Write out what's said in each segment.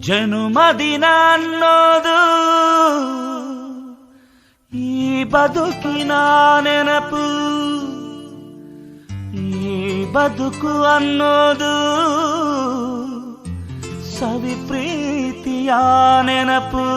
ಜನುಮದಿನ ಅನ್ನೋದು ಈ ಬದುಕಿನ ನೆನಪು, ಈ ಬದುಕು ಅನ್ನೋದು ಸವಿ ಪ್ರೀತಿಯ ನೆನಪು.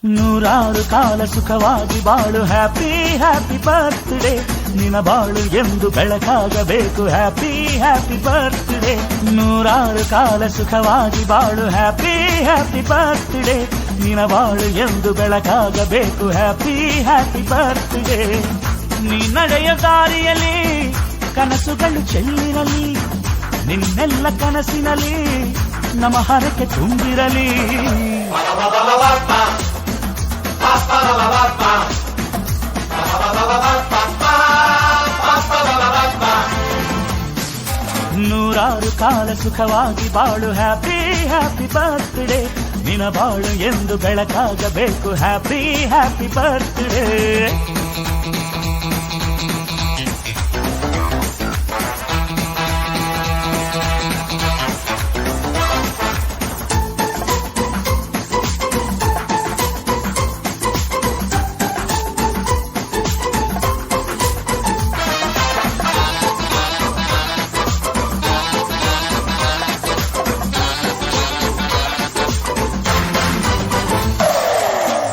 ನೂರಾರು ಕಾಲ ಸುಖವಾಗಿ ಬಾಳು, ಹ್ಯಾಪಿ ಹ್ಯಾಪಿ ಬರ್ತ್ಡೇ. ನಿನ್ನ ಬಾಳು ಎಂದು ಬೆಳಕಾಗಬೇಕು, ಹ್ಯಾಪಿ ಹ್ಯಾಪಿ ಬರ್ತ್ಡೇ. ನೂರಾರು ಕಾಲ ಸುಖವಾಗಿ ಬಾಳು, ಹ್ಯಾಪಿ ಹ್ಯಾಪಿ ಬರ್ತ್ಡೇ. ನಿನ್ನ ಬಾಳು ಎಂದು ಬೆಳಕಾಗಬೇಕು, ಹ್ಯಾಪಿ ಹ್ಯಾಪಿ ಬರ್ತ್ಡೇ. ನೀ ನಡೆಯ ದಾರಿಯಲ್ಲಿ ಕನಸುಗಳು ಚೆಲ್ಲಿರಲಿ, ನಿನ್ನೆಲ್ಲ ಕನಸಿನಲ್ಲಿ ನಮ್ಮ ಹರಕೆ ತುಂಬಿರಲಿ. ನೂರಾರು ಕಾಲ ಸುಖವಾಗಿ ಬಾಳು, ಹ್ಯಾಪಿ ಹ್ಯಾಪಿ ಬರ್ತ್ಡೇ. ನಿನ್ನ ಬಾಳು ಎಂದು ಬೆಳಕಾಗಬೇಕು, ಹ್ಯಾಪಿ ಹ್ಯಾಪಿ ಬರ್ತ್ಡೇ.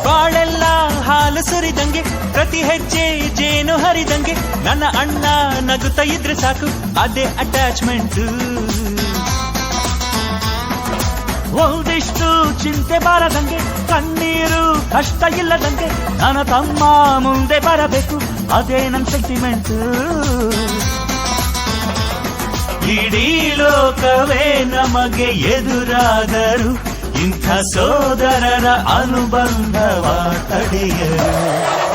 ಬಾಳೆಲ್ಲ ಹಾಲು ಸುರಿದಂಗೆ, ಪ್ರತಿ ಹೆಜ್ಜೆ ಜೇನು ಹರಿದಂಗೆ, ನನ್ನ ಅಣ್ಣ ನಗುತ್ತಾ ಇದ್ರೆ ಸಾಕು, ಅದೇ ಅಟ್ಯಾಚ್ಮೆಂಟ್. ಒಂದಿಷ್ಟು ಚಿಂತೆ ಬಾರದಂಗೆ, ಕಣ್ಣೀರು ಕಷ್ಟ ಇಲ್ಲದಂಗೆ, ನನ್ನ ತಮ್ಮ ಮುಂದೆ ಬರಬೇಕು, ಅದೇ ನನ್ನ ಸೆಂಟಿಮೆಂಟ್. ಇಡೀ ಲೋಕವೇ ನಮಗೆ ಎದುರಾದರು, ಇಂಥ ಸೋದರರ ಅನುಬಂಧವ ತಡೆಯರು.